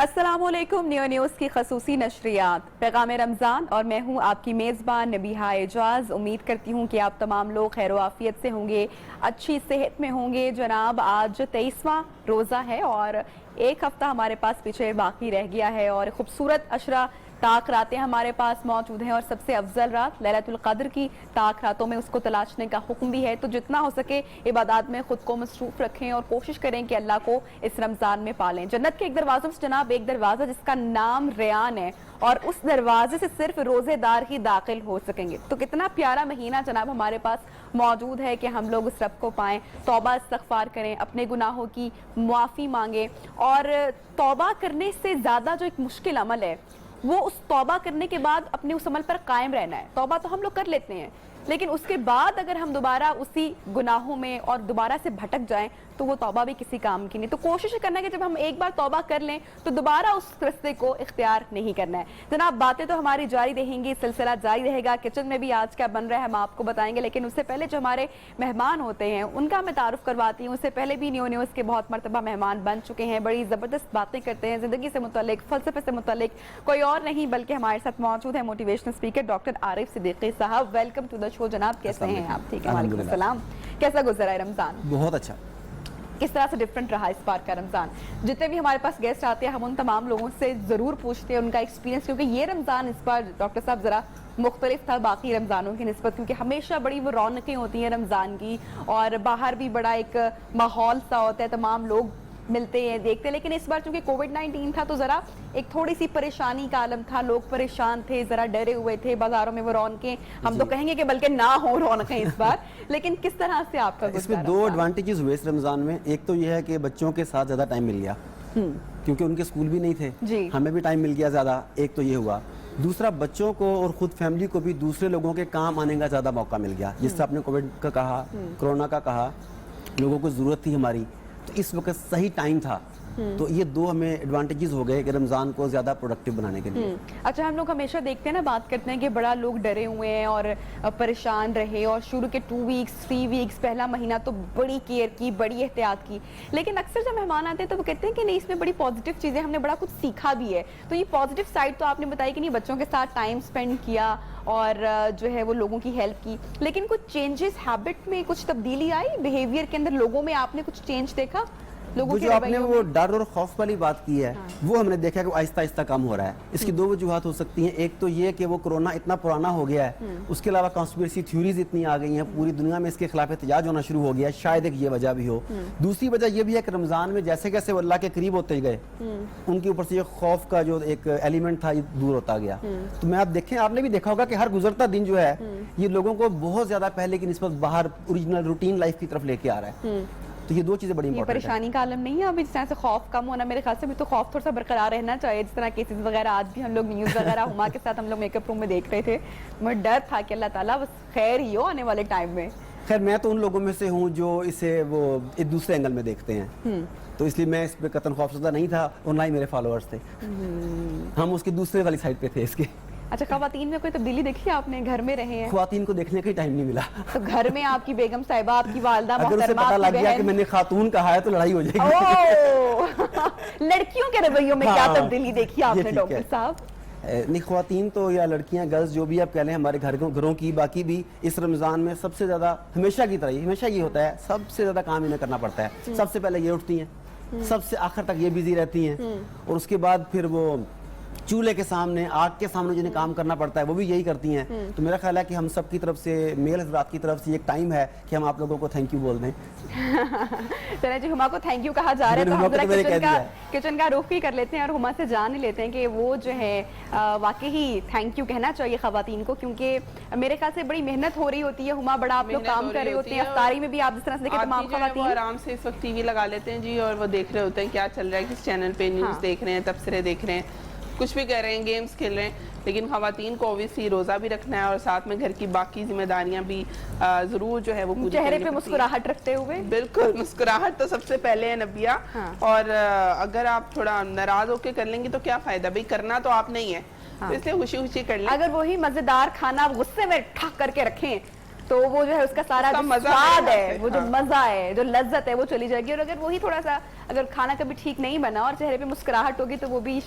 अस्सलामुअलैकुम। New news की खसूसी नशरियात पैगाम रमज़ान और मैं हूँ आपकी मेज़बान नबीहा एजाज। उम्मीद करती हूँ कि आप तमाम लोग खैर आफियत से होंगे, अच्छी सेहत में होंगे। जनाब, आज 23वां रोज़ा है और एक हफ्ता हमारे पास पीछे बाकी रह गया है और खूबसूरत अशरा ताक रातें हमारे पास मौजूद हैं और सबसे अफजल रात लैलतुल क़द्र की ताक रातों में उसको तलाशने का हुक्म भी है। तो जितना हो सके इबादत में खुद को मसरूफ रखें और कोशिश करें कि अल्लाह को इस रमज़ान में पालें। जन्नत के एक दरवाज़ों से जनाब एक दरवाज़ा जिसका नाम रेयान है और उस दरवाजे से सिर्फ रोज़ेदार ही दाखिल हो सकेंगे। तो कितना प्यारा महीना जनाब हमारे पास मौजूद है कि हम लोग उस रब को पाएं, तौबा इस्तग़फ़ार करें, अपने गुनाहों की मुआफ़ी मांगें। और तौबा करने से ज़्यादा जो एक मुश्किल अमल है वो उस तौबा करने के बाद अपने उस अमल पर कायम रहना है। तौबा तो हम लोग कर लेते हैं, लेकिन उसके बाद अगर हम दोबारा उसी गुनाहों में और दोबारा से भटक जाएं तो वो तौबा भी किसी काम की नहीं। तो कोशिश करना है कि जब हम एक बार तौबा कर लें तो दोबारा उस रास्ते को इख्तियार नहीं करना है। जनाब, बातें तो हमारी जारी रहेंगी, सिलसिला जारी रहेगा। किचन में भी आज क्या बन रहा है हम आपको बताएंगे, लेकिन उससे पहले जो हमारे मेहमान होते हैं उनका मैं तारुफ करवाती हूँ। उससे पहले भी न्यू न्यूज़ के बहुत मरतबा मेहमान बन चुके हैं, बड़ी ज़बरदस्त बातें करते हैं ज़िंदगी से मुतल्लिक, फ़लसफ़े से मुतल्लिक। कोई और नहीं बल्कि हमारे साथ मौजूद है motivational speaker doctor Arif Siddiqui साहब। वेलकम टू द शो जनाब। कैसे हैं आप? ठीक है, वालेकुम अस्सलाम। कैसा गुजरा है रमज़ान? बहुत अच्छा। किस तरह से डिफरेंट रहा इस बार का रमज़ान? जितने भी हमारे पास गेस्ट आते हैं हम उन तमाम लोगों से ज़रूर पूछते हैं उनका एक्सपीरियंस, क्योंकि ये रमज़ान इस बार डॉक्टर साहब ज़रा मुख्तलिफ था बाकी रमज़ानों की निस्बत, क्योंकि हमेशा बड़ी वो रौनकें होती हैं रमज़ान की और बाहर भी बड़ा एक माहौल सा होता है, तमाम लोग मिलते हैं, देखते हैं। लेकिन इस बार चूंकि कोविड-19 था तो ज़रा एक थोड़ी सी परेशानी का आलम था, लोग परेशान थे, ज़रा डरे हुए थे। बाजारों में वो रौनकें हम तो कहेंगे कि बल्कि ना हो रौनकें इस बार। लेकिन किस तरह से आपका गुज़रा? इसमें दो एडवांटेजेस हुए इस रमज़ान में। एक तो ये है कि बच्चों के साथ ज़्यादा टाइम मिल गया क्योंकि उनके स्कूल भी नहीं थे, हमें भी टाइम मिल गया ज़्यादा। एक तो ये हुआ। दूसरा, बच्चों को और ख़ुद फैमिली को भी दूसरे लोगों के काम आने का ज़्यादा मौका मिल गया। जिससे आपने कोविड का कहा, कोरोना का कहा, लोगों को ज़रूरत थी हमारी, तो इस वक्त सही टाइम था। तो ये दो हमें एडवांटेजेस हो गए कि रमज़ान को ज़्यादा प्रोडक्टिव बनाने के लिए। अच्छा, हम लोग हमेशा देखते हैं ना, बात करते हैं कि बड़ा लोग डरे हुए हैं और परेशान रहे और शुरू के 2 वीक्स 3 वीक्स पहला महीना तो बड़ी केयर की, बड़ी एहतियात की। लेकिन अक्सर जब मेहमान आते हैं तो वो कहते हैं कि नहीं, इसमें बड़ी पॉजिटिव चीज़ें, हमने बड़ा कुछ सीखा भी है। तो ये पॉजिटिव साइड तो आपने बताई कि नहीं, बच्चों के साथ टाइम स्पेंड किया और जो है वो लोगों की हेल्प की, लेकिन कुछ चेंजेस हैबिट में कुछ तब्दीली आई बिहेवियर के अंदर, लोगों में आपने कुछ चेंज देखा? वो जो आपने वो डर और खौफ वाली बात की है, वो हमने देखा कि आहिस्ता आहिस्ता कम हो रहा है। इसकी दो वजूहत हो सकती हैं। एक तो ये कि वो कोरोना इतना पुराना हो गया है, उसके अलावा कॉन्स्पिरेसी थ्योरीज इतनी आ गई हैं, पूरी दुनिया में इसके खिलाफ एहतजाज होना शुरू हो गया है, शायद एक ये वजह भी हो। दूसरी वजह ये भी है कि रमज़ान में जैसे जैसे वो अल्लाह के करीब होते गए, उनके ऊपर से ये खौफ का जो एक एलिमेंट था ये दूर होता गया। तो मैं आप देखें, आपने भी देखा होगा कि हर गुजरता दिन जो है ये लोगों को बहुत ज्यादा पहले की निस्बत बाहर ओरिजिनल रूटीन लाइफ की तरफ लेके आ रहा है। तो ये दो चीजें बड़ी इंपॉर्टेंट है। परेशानी का आलम नहीं है अभी, जिस तरह से खौफ कम होना, मेरे ख्याल से भी तो खौफ थोड़ा सा बरकरार रहना चाहिए। जिस तरह केसेस वगैरह आज भी हम लोग न्यूज़ वगैरह हुमा के साथ हम लोग मेकअप रूम में देख रहे थे, मुझे डर था कि अल्लाह ताला बस खैर ही हो आने वाले टाइम में। खैर, मैं तो उन लोगों में से हूँ जो इसे वो एक दूसरे एंगल में देखते हैं, तो इसलिए मैं इस पे कतन खौफजदा नहीं था और ना ही मेरे फॉलोअर्स थे। हम उसके दूसरे वाली साइड पे थे इसके। अच्छा, ख़वातीन में कोई तब्दीली देखी आपने? घर में रहे हैं, ख़वातीन को देखने का टाइम नहीं मिला। तो घर में आपकी बेगम साहिबा, आपकी वालिदा, अगर उसे पता लग गया कि मैंने खातून कहा है तो लड़ाई हो जाएगी। लड़कियों के रवैयों में क्या तब्दीली देखी आपने डॉक्टर साहब? नहीं, ख़वातीन तो या लड़कियां, गर्ल्स जो भी आप कह लें, हमारे घरों की, बाकी भी इस रमज़ान में सबसे ज़्यादा हमेशा की तरह हमेशा ये होता है, सबसे ज़्यादा काम इन्हें करना पड़ता है। सबसे पहले ये उठती हैं, सबसे आखिर तक ये बिजी रहती हैं, और उसके बाद फिर वो चूल्हे के सामने, आग के सामने जिन्हें काम करना पड़ता है वो भी यही करती हैं। तो मेरा ख्याल है कि हम सब की तरफ से, मेल हज़रात की तरफ से एक टाइम है कि हम आप लोगों को थैंक यू बोल दें। चलिए जी, हुमा को थैंक यू कहा जा रहा है तो हम जरा किचन का रुख भी कर लेते हैं और हुमा से जान ही लेते हैं कि वो जो है वाकई ही थैंक यू कहना चाहिए ख़वातीन को, क्योंकि मेरे ख्याल से बड़ी मेहनत हो रही होती है। हुमा, बड़ा आप लोग काम कर रहे होते हैं, अफ्तारी में भी आप जिस तरह से देखें तमाम ख़वातीन आराम से इस वक्त टीवी लगा लेते हैं जी, और वो देख रहे होते हैं क्या चल रहा है, किस चैनल पे न्यूज़ देख रहे हैं, तबसरे देख रहे हैं, कुछ भी कर रहे हैं, गेम्स खेल रहे हैं। लेकिन ख़वातीन को ऑब्वियसली रोज़ा भी रखना है और साथ में घर की बाकी जिम्मेदारियां भी ज़रूर जो है वो पूरी चेहरे पे मुस्कुराहट रखते हुए। बिल्कुल, मुस्कुराहट तो सबसे पहले है नबिया। और अगर आप थोड़ा नाराज होकर कर लेंगे तो क्या फ़ायदा, भाई करना तो आप नहीं है, तो इसलिए खुशी खुशी कर लें। अगर वही मज़ेदार खाना गुस्से में ठक करके रखें तो वो जो है उसका सारा उसका जो मजा स्वाद आएगा है, फिर, वो जो हाँ। मजा है, जो लज्जत है वो चली जाएगी। और अगर वही थोड़ा सा, अगर खाना कभी ठीक नहीं बना और चेहरे पे मुस्कुराहट होगी तो वो भी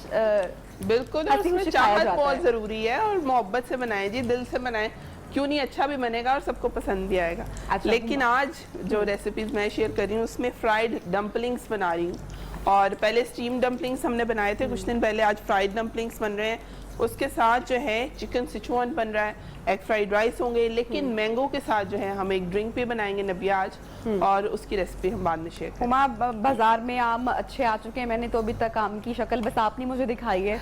बिल्कुल, और हंसी उसमें खुशी खाया चाहत जाता बहुत है। जरूरी है, और मोहब्बत से बनाए जी, दिल से बनाए, क्यों नहीं अच्छा भी बनेगा और सबको पसंद भी आएगा। अच्छा, लेकिन आज जो रेसिपीज मैं शेयर कर रही हूँ उसमें फ्राइड डम्पलिंग्स बना रही हूँ। और पहले स्टीम डम्पलिंग्स हमने बनाए थे कुछ दिन पहले, आज फ्राइड डम्पलिंग्स बन रहे हैं। उसके साथ जो है चिकन सिचुआन बन रहा है, एग फ्राइड राइस होंगे, लेकिन मैंगो के साथ जो है हम एक ड्रिंक भी बनाएंगे नबिया आज, और उसकी रेसिपी हम बाद में शेयर करेंगे। हुमा, बाजार में आम अच्छे आ चुके हैं, मैंने तो अभी तक आम की शक्ल बस आपने मुझे दिखाई है,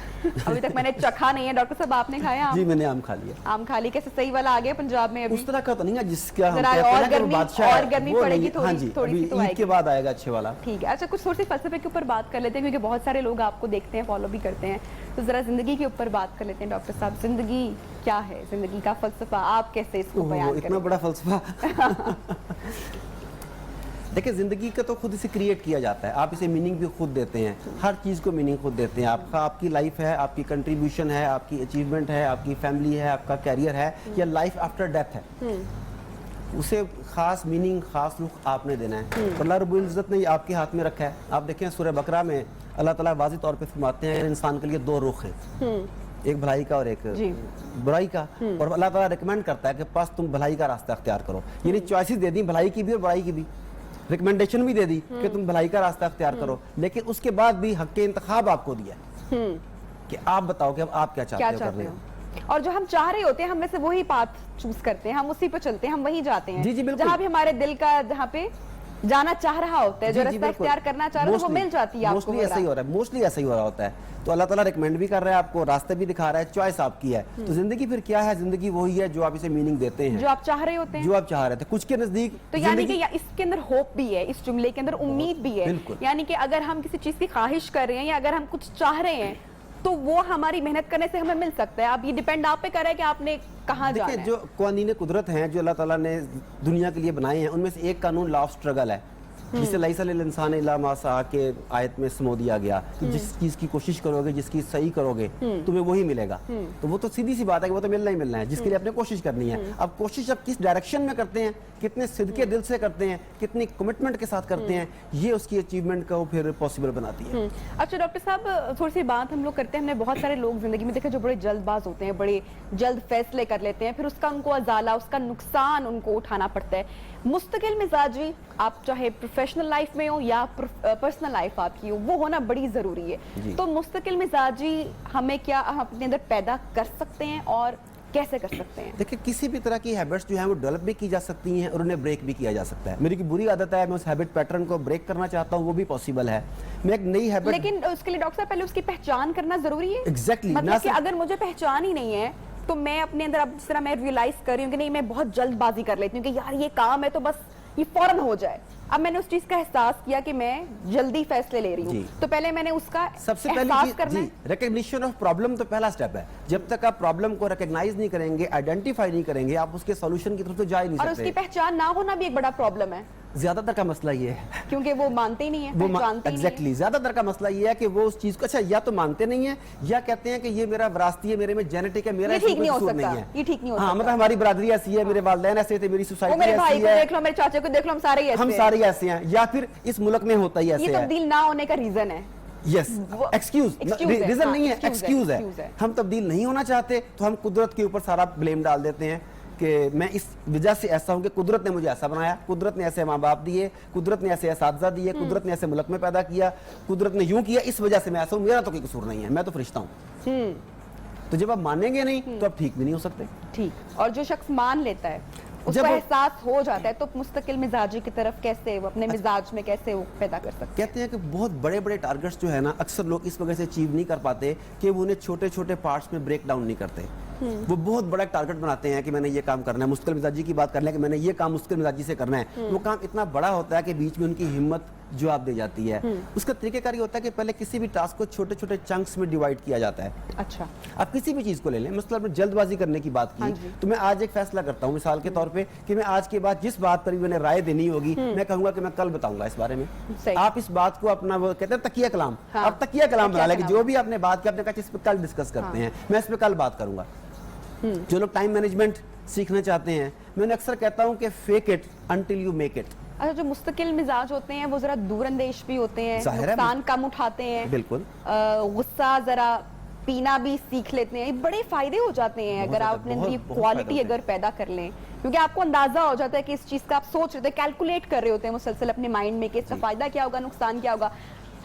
अभी तक मैंने चखा नहीं है। डॉक्टर साहब आपने खाया आम? जी मैंने आम खा लिया। आम खा ली, कैसे सही वाला आ गया पंजाब में अभी? उस तरह का तो नहीं है जिसका हम जरा कहते हैं और ना कि वो गर्मी- बादशाह और है, गर्मी वो पड़ेगी नहीं। हाँ जी, थोड़ी अभी सी तो ईद आएगी। के बाद आएगा अच्छे वाला। ठीक है। अच्छा, कुछ थोड़ी सी फलसफे के ऊपर बात कर लेते हैं क्योंकि बहुत सारे लोग आपको देखते हैं, फॉलो भी करते हैं, तो जरा जिंदगी के ऊपर बात कर लेते हैं। डॉक्टर साहब, जिंदगी क्या है, जिंदगी का फलसफा आप कैसे इसको बयान इतना करें? बड़ा फलसफा। देखिए, जिंदगी का तो खुद इसे क्रिएट किया जाता है, आप इसे मीनिंग भी खुद देते हैं, हर चीज़ को मीनिंग खुद देते हैं। आपका, आपकी लाइफ है, आपकी कंट्रीब्यूशन है, आपकी अचीवमेंट है, आपकी फैमिली है, आपका कैरियर है, या लाइफ आफ्टर डेथ है, उसे खास मीनिंग, खास रुख आपने देना है। तो अल्लाह रब्बुल इज़्ज़त ने ये आपके हाथ में रखा है। आप देखें सूरह बकरा में अल्लाह ताला वाज़ेह तौर पे फरमाते हैं इंसान के लिए दो रुख हैं, एक भलाई का और एक जी। बुराई का, और अल्लाह ताला रिकमेंड करता है कि बस तुम भलाई का रास्ता अख्तियार करो। यानी चॉइसेस दे दी भलाई की भी और बुराई की भी, रिकमेंडेशन भी दे दी कि तुम भलाई का रास्ता अख्तियार करो, लेकिन उसके बाद भी हक के इंतखाब आपको दिया कि आप बताओ कि अब आप क्या क्या चाहते हो चाहते करने। हो? और जो हम चाह रहे होते हैं हम वैसे वही पाथ चूज करते हैं, हम उसी पर चलते हैं, हम वहीं जाते हैं जी, जी, बिल्कुल। जहाँ भी हमारे दिल का, जहाँ पे जाना चाह रहा होता है, जो जी, जी, रास्ता बिल्कुल। इख्तियार करना चाह रहा है वो मिल जाती है आपको। मोस्टली ऐसा ही हो रहा है, मोस्टली ऐसा ही हो रहा होता है। तो अल्लाह ताला रिकमेंड भी कर रहा है आपको, रास्ते भी दिखा रहा है, चॉइस आपकी है। तो जिंदगी फिर क्या है? जिंदगी वही है जो आप इसे मीनिंग देते हैं, जो आप चाह रहे होते हैं। जो आप चाह रहे थे। कुछ के नजदीक तो यानी कि जिंदगी- इसके अंदर होप भी है, इस जुमले के अंदर उम्मीद भी है। बिल्कुल। यानी कि अगर हम किसी चीज की ख्वाहिश कर रहे हैं या अगर हम कुछ चाह रहे हैं तो वो हमारी मेहनत करने से हमें मिल सकता है। अब ये डिपेंड आप पे कर रहा है कि आपने कहाँ जाना देखिए, है। जो कानून कुदरत हैं जो अल्लाह ताला ने दुनिया के लिए बनाए हैं, उनमें से एक कानून लॉ ऑफ स्ट्रगल है, जिसे लैसा लिल इंसान इल्ला मा सआ के आयत में समो दिया गया कि जिस चीज की कोशिश करोगे, जिसकी सही करोगे, तुम्हें वही मिलेगा। तो वो तो सीधी सी बात है कि वो तो मिलना ही मिलना है, जिसके लिए आपने कोशिश करनी है। अब कोशिश आप किस डायरेक्शन में करते हैं, कितने सिद्के दिल से करते हैं, कितनी कमिटमेंट के साथ करते हैं, ये उसकी अचीवमेंट को फिर पॉसिबल बनाती है। अच्छा डॉक्टर साहब, थोड़ी सी बात हम लोग करते हैं, हमने बहुत सारे लोग जिंदगी में देखे जो बड़े जल्दबाज होते हैं, बड़े जल्द फैसले कर लेते हैं, फिर उसका उनको अजाला, उसका नुकसान उनको उठाना पड़ता है। मुस्तकिल मिजाजी, आप चाहे प्रोफेशनल लाइफ में हो या पर्सनल लाइफ आपकी हो, वो होना बड़ी जरूरी है। तो मुस्तकिल मिजाजी हमें क्या हम अपने अंदर पैदा कर सकते हैं और कैसे कर सकते हैं? देखिए, किसी भी तरह की हैबिट्स जो हैं वो डेवलप भी की जा सकती हैं और उन्हें ब्रेक भी किया जा सकता है। मेरी की बुरी आदत है, मैं उस हैबिट पैटर्न को ब्रेक करना चाहता हूँ, वो भी पॉसिबल है। मैं एक नई हैबिट, लेकिन उसके लिए डॉक्टर साहब पहले उसकी पहचान करना जरूरी है। Exactly, ना मतलब कि सिर्फ- अगर मुझे पहचान ही नहीं है तो मैं अपने अंदर, अब जिस तरह मैं रियलाइज कर रही हूँ कि नहीं मैं बहुत जल्दबाजी कर लेती हूँ कि यार ये काम है तो बस ये फौरन हो जाए। अब मैंने उस चीज का एहसास किया कि मैं जल्दी फैसले ले रही हूँ, जी। तो पहले मैंने उसका सबसे पहले एहसास करना है। रिकग्निशन ऑफ प्रॉब्लम तो पहला स्टेप है। जब तक आप प्रॉब्लम को रिकग्नाइज नहीं करेंगे, आइडेंटिफाई नहीं करेंगे, आप उसके सॉल्यूशन की तरफ तो जा ही नहीं और उसकी सकते। पहचान ना होना भी एक बड़ा प्रॉब्लम है, ज्यादातर का मसला ये है, क्योंकि वो मानते ही नहीं है, पहचानते ही नहीं है। एग्जैक्टली, ज्यादातर का मसला ये है कि वो उस चीज को अच्छा या तो मानते नहीं है या कहते हैं कि ये मेरा विरासती है, मेरे में जेनेटिक है, मेरा ये इसमें ठीक कोई नहीं हो कसूर सकता, नहीं है। ये ठीक नहीं हो हाँ, सकता। मतलब हमारी बरादरी ऐसी है, मेरे वालिदैन ऐसे थे, मेरी वो सोसाइटी मेरे भाई ऐसी को है, देख लो, मेरे चाचे को देख लो, हम सारे ही ऐसे हम हैं। सारे ऐसे हैं, या फिर इस मुल्क में होता ही ये ऐसे है। तब्दील ना होने का रीजन है। यस, वो- एक्सक्यूज, excuse है, रीजन हाँ, नहीं है, excuse एक्सक्यूज excuse है। हम तब्दील नहीं होना चाहते तो हम कुदरत के ऊपर सारा ब्लेम डाल देते हैं कि मैं इस वजह से ऐसा हूं कि कुदरत ने मुझे ऐसा बनाया, कुदरत ने ऐसे माँ बाप दिए, कुदरत ने ऐसे असातिज़ा दिए, कुदरत ने ऐसे मुल्क में पैदा किया, कुदरत ने यूं किया, इस वजह से मैं ऐसा हूं, मेरा तो कोई कसूर नहीं है, मैं तो फरिश्ता हूं। तो जब आप मानेंगे नहीं तो आप ठीक भी नहीं हो सकते। ठीक। और जो शख्स मान लेता है, उसको जब- एहसास हो जाता है, तो मुस्तकिल मिजाजी की तरफ कैसे वो अपने मिजाज में कैसे वो पैदा कर सकते कहते हैं कि बहुत बड़े बड़े टारगेट्स जो है ना, अक्सर लोग इस वजह से अचीव नहीं कर पाते कि वो उन्हें छोटे छोटे पार्ट्स में ब्रेक डाउन नहीं करते। वो बहुत बड़ा टारगेट बनाते हैं कि मैंने ये काम करना है, मुश्किल मिजाजी की बात कर लें कि मैंने ये काम मुश्किल मिजाजी से करना है। वो काम इतना बड़ा होता है कि बीच में उनकी हिम्मत जवाब दे जाती है। उसका तरीकेकार ये होता है कि पहले किसी भी टास्क को छोटे छोटे चंक्स में डिवाइड किया जाता है। हैं? अच्छा। आप किसी भी चीज को ले लें, मतलब आपने जल्दबाजी करने की बात हाँ की, जी। तो मैं आज एक फैसला करता हूँ मिसाल के तौर पे कि मैं आज के बाद जिस बात पर भी मैंने राय देनी होगी, मैं कहूंगा कि मैं कल बताऊंगा इस बारे में। सही। आप इस बात को अपना, वो कहते हैं तकिया कलाम, हाँ, आप तकिया कलाम बना तकिया लें कि कलाम। जो भी आपने बात की, आपने कहा इस पे कल डिस्कस करते हैं, मैं इस पे कल बात करूंगा। जो लोग टाइम मैनेजमेंट सीखना चाहते हैं, मैंने अक्सर कहता हूं कि fake it until you make it. अच्छा, जो मुस्तकिल मिजाज होते हैं वो जरा दूरअंदेश भी होते हैं, जाहिर है, नुकसान कम उठाते हैं, बिल्कुल गुस्सा जरा पीना भी सीख लेते हैं, ये बड़े फायदे हो जाते हैं अगर आप अपने अंदर ये बहुत क्वालिटी फायदे अगर पैदा कर लें, क्योंकि आपको अंदाजा हो जाता है कि इस चीज का आप सोच रहे थे, कैलकुलेट कर रहे होते हैं मुसलसल अपने माइंड में कि इसका फायदा क्या होगा, नुकसान क्या होगा।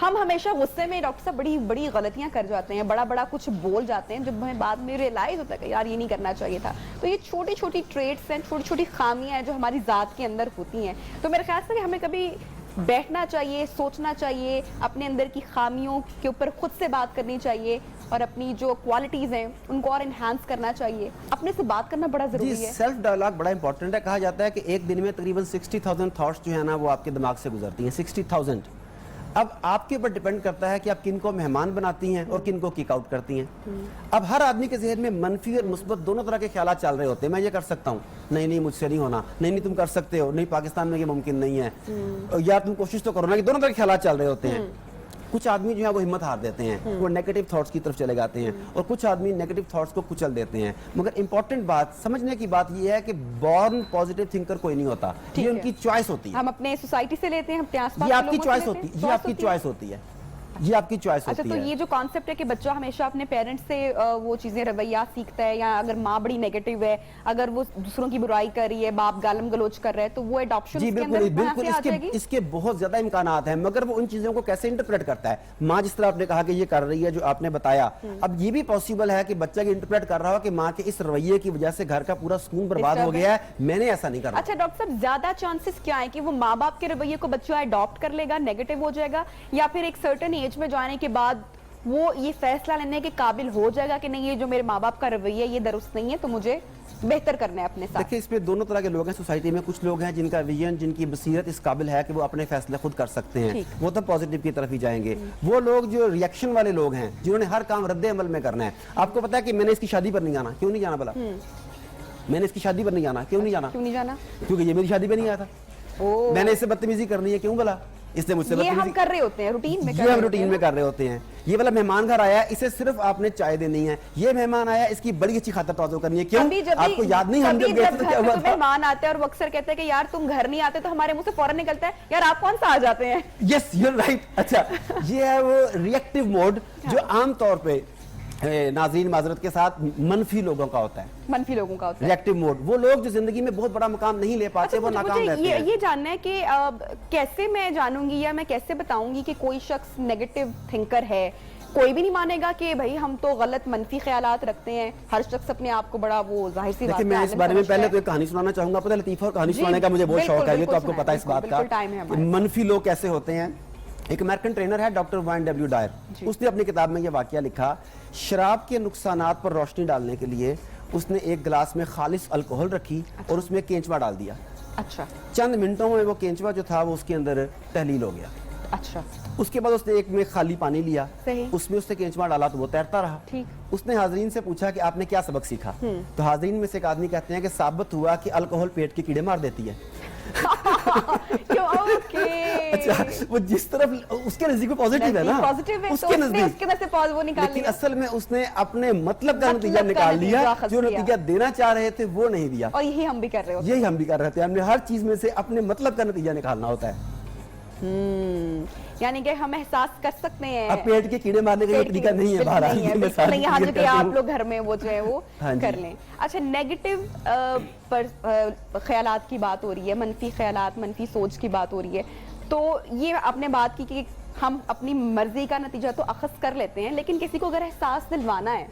हम हमेशा गुस्से में डॉक्टर साहब बड़ी बड़ी गलतियां कर जाते हैं, बड़ा बड़ा कुछ बोल जाते हैं, जब हमें बाद में रियलाइज होता है कि यार ये नहीं करना चाहिए था। तो ये छोटी छोटी ट्रेट्स हैं, छोटी छोटी खामियां हैं जो हमारी जात के अंदर होती हैं। तो मेरे ख्याल से हमें कभी बैठना चाहिए, सोचना चाहिए, अपने अंदर की खामियों के ऊपर खुद से बात करनी चाहिए और अपनी जो क्वालिटीज हैं उनको और इनहांस करना चाहिए। अपने से बात करना बड़ा जरूरी जी, है। सेल्फ डायलॉग बड़ा इंपॉर्टेंट है। कहा जाता है कि एक दिन में तकरीबन 60,000 थॉट्स जो है ना वो आपके दिमाग से गुजरती हैं, 60,000। अब आपके ऊपर डिपेंड करता है कि आप किन को मेहमान बनाती हैं और किन को किक आउट करती हैं। अब हर आदमी के जहन में मनफी और मुस्बत दोनों तरह के ख्याल चल रहे होते हैं। मैं ये कर सकता हूँ, नहीं नहीं मुझसे नहीं होना, नहीं नहीं तुम कर सकते हो, नहीं पाकिस्तान में ये मुमकिन नहीं है, या तुम कोशिश तो करो ना, कि दोनों तरह के ख्याल चल रहे होते हैं। कुछ आदमी जो है वो हिम्मत हार देते हैं, वो नेगेटिव थॉट्स की तरफ चले जाते हैं, और कुछ आदमी नेगेटिव थॉट्स को कुचल देते हैं। मगर इंपॉर्टेंट बात समझने की बात ये है कि बॉर्न पॉजिटिव थिंकर कोई नहीं होता, ये उनकी चॉइस होती है। हम अपने सोसाइटी से लेते हैं, अपने आसपास ये के आपकी लोगों से चॉइस लेते होती हैं, है, ये आपकी चॉइस होती है, ये आपकी चॉइस अच्छा, होती तो है। ये जो कॉन्सेप्ट है कि बच्चा हमेशा अपने पेरेंट्स से वो चीजें रवैया सीखता है, या अगर माँ बड़ी नेगेटिव है, अगर वो दूसरों की बुराई कर रही है, बाप गालम गलोच कर रहा है, तो वो एडॉप्शन जी के बिल्कुल अंदर बिल्कुल, कहाँ से आ जाएगी? इसके बहुत ज्यादा इम्कानात हैं, मगर वो उन चीजों को कैसे इंटरप्रेट करता है। माँ जिस तरह आपने कहा कि ये कर रही है, जो आपने बताया, अब ये भी पॉसिबल है कि बच्चा की इंटरप्रेट कर रहा हो कि माँ के इस रवैये की वजह से घर का पूरा सुकून बर्बाद हो गया है, मैंने ऐसा नहीं करना। अच्छा डॉक्टर साहब, ज्यादा चांसेस क्या है कि वो माँ बाप के रवैये को बच्चा अडॉप्ट कर लेगा, नेगेटिव हो जाएगा, या फिर एक सर्टेन एज में जाने के बाद वो ये फैसला लेने के काबिल हो जाएगा कि नहीं, ये जो मेरे माँ बाप का रवैया ये दुरुस्त नहीं है, तो मुझे बेहतर करना है अपने साथ? देखिए, इसमें दोनों तरह के लोग हैं सोसाइटी में। कुछ लोग हैं जिनका विजन, जिनकी बसीरत इस काबिल है कि वो अपने फैसले खुद कर सकते हैं, वो तो पॉजिटिव की तरफ ही जाएंगे। वो लोग जो रिएक्शन वाले लोग हैं, जिन्होंने हर काम रद्द अमल में करना है। आपको पता है कि मैंने इसकी शादी पर नहीं जाना, क्यों नहीं जाना भला? मैंने इसकी शादी पर नहीं जाना, क्यों नहीं जाना? क्यों नहीं जाना? क्योंकि ये मेरी शादी पर नहीं आया था। मैंने इससे बदतमीजी करनी है, क्यों भला? इसने मुझसे ये हम कर रहे होते हैं रूटीन में, ये हम रूटीन में कर रहे होते हैं। ये वाला मेहमान घर आया, इसे सिर्फ आपने चाय देनी है। ये मेहमान आया, इसकी बड़ी अच्छी खातिर तवज्जो करनी है, क्यों? आपको याद नहीं, हम जब गए थे तो क्या हुआ था? मेहमान आते हैं और वो अक्सर कहते हैं कि यार तुम घर नहीं आते, तो हमारे मुंह से फौरन निकलता है यार आप कौन सा आ जाते हैं। Yes, you are right. अच्छा, ये है वो रिएक्टिव मोड जो आमतौर पे नाज़रीन माजरत के साथ मनफी लोगों का होता है। मनफी लोगों का होता है रिएक्टिव मोड, वो लोग जो जिंदगी में बहुत बड़ा मुकाम नहीं ले पाते, वो नाकाम रहते हैं। ये जानना है कि कैसे मैं जानूंगी या मैं कैसे बताऊंगी कि कोई शख्स नेगेटिव थिंकर है? कोई भी नहीं मानेगा कि भाई हम तो गलत मनफी ख्यालात रखते हैं। हर शख्स अपने आप को बड़ा वो जाहिर सी बात है। देखिए, मैं इस बारे में पहले तो एक कहानी सुनाना चाहूंगा। पता है, लतीफा और कहानी सुनाने का मुझे बहुत शौक है, ये तो आपको पता है इस बात का। मनफी लोग कैसे होते हैं? एक अमेरिकन ट्रेनर है डॉक्टर वाइन डब्ल्यू डायर, उसने अपनी किताब में यह वाकया लिखा। शराब के नुकसानात पर रोशनी डालने के लिए उसने एक गिलास में खालिस अल्कोहल रखी और उसमें केंचवा डाल दिया। अच्छा। चंद मिनटों में वो केंचवा जो था वो उसके अंदर तहलील हो गया। अच्छा। उसके बाद उसने एक में खाली पानी लिया, उसमें उसने केंचवा डाला तो वो तैरता रहा। ठीक। उसने हाजरीन से पूछा कि आपने क्या सबक सीखा? तो हाजरीन में से एक आदमी कहते हैं कि साबित हुआ कि अल्कोहल पेट के कीड़े मार देती है। अच्छा, वो जिस तरफ उसके नजदीक पॉजिटिव है ना, पॉजिटिव है, उसके नजदीक, लेकिन असल में उसने अपने मतलब का नतीजा निकाल लिया, जो नतीजा देना चाह रहे थे वो नहीं दिया। और यही हम भी कर रहे होते हैं। यही हम भी कर रहे थे। हमने हर चीज में से अपने मतलब का नतीजा निकालना होता है। यानी कि हम एहसास कर सकते हैं। अब पेट के कीड़े मारने का ये तरीका नहीं है बाहर यहाँ जो कि आप लोग घर में वो जो है वो कर लें। अच्छा, नेगेटिव पर ख्यालात की बात हो रही है, मनफी ख्यालात, मनफी सोच की बात हो रही है, तो ये आपने बात की कि हम अपनी मर्जी का नतीजा तो अखज़ कर लेते हैं, लेकिन किसी को अगर एहसास दिलवाना है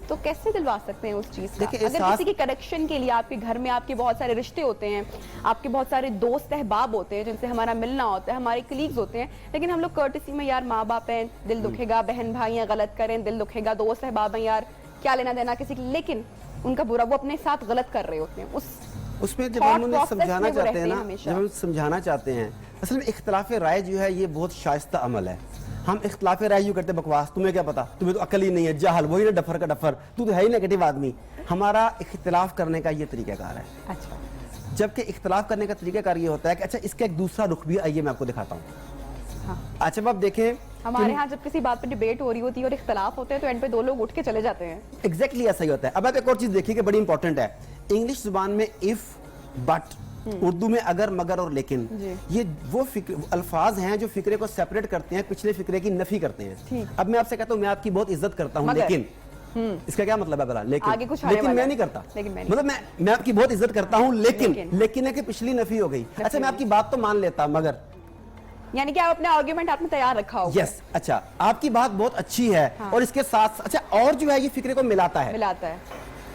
तो कैसे दिलवा सकते हैं उस चीज का? अगर किसी की करेक्शन के लिए आपके घर में आपके बहुत सारे रिश्ते होते हैं, आपके बहुत सारे दोस्त अहबाब होते हैं जिनसे हमारा मिलना होता है, हमारे कलीग्स होते हैं, लेकिन हम लोग कर्टसी में यार माँ बाप हैं, दिल दुखेगा, बहन भाई हैं, गलत करें दिल दुखेगा, दोस्त अहबाब हैं यार क्या लेना देना किसी की, लेकिन उनका बुरा वो अपने साथ गलत कर रहे होते हैं। उसमें जब हम उन्हें समझाना चाहते हैं ना, जब हम समझाना चाहते हैं, असल में इख्तिलाफ राय जो है ये बहुत शाइस्ता अमल है। हम इख्तिलाफ राय यूँ करते बकवास, तुम्हें क्या पता, तुम्हें तो अकल ही नहीं है, जाहल, वही ना डफर का डफर, तू तो है ही नेगेटिव आदमी। हमारा इख्तिलाफ करने का ये तरीकाकार है। अच्छा। जबकि इख्तिलाफ करने का तरीकाकार ये होता है कि अच्छा इसका एक दूसरा रुख भी, आइए मैं आपको दिखाता हूँ। अच्छा, अब आप देखें हमारे यहाँ जब किसी बात पे डिबेट हो रही होती है और इख्तलाफ होते हैं तो एंड पे दो लोग उठ के चले जाते हैं। एग्जैक्टली ऐसा ही होता है। अब आप एक और चीज देखिए कि बड़ी इंपॉर्टेंट है, इंग्लिश जुबान में इफ, बट, उर्दू में अगर, मगर और लेकिन, ये वो अल्फाज हैं जो फिक्रे को सेपरेट करते हैं, पिछले फिक्रे की नफी करते हैं। अब मैं आपसे कहता हूँ मैं आपकी बहुत इज्जत करता हूँ, लेकिन इसका क्या मतलब है भला? लेकिन आगे कुछ आने लेकिन वाला मैं है। नहीं करता, लेकिन मैं नहीं। मतलब मैं आपकी बहुत इज्जत करता हूँ, लेकिन है कि पिछली नफी हो गई। अच्छा मैं आपकी बात तो मान लेता, मगर यानी कि आप अपने आर्गुमेंट आपने तैयार रखा होगा। यस, अच्छा आपकी बात बहुत अच्छी है, और इसके साथ अच्छा और जो है ये फिक्रे को मिलाता है,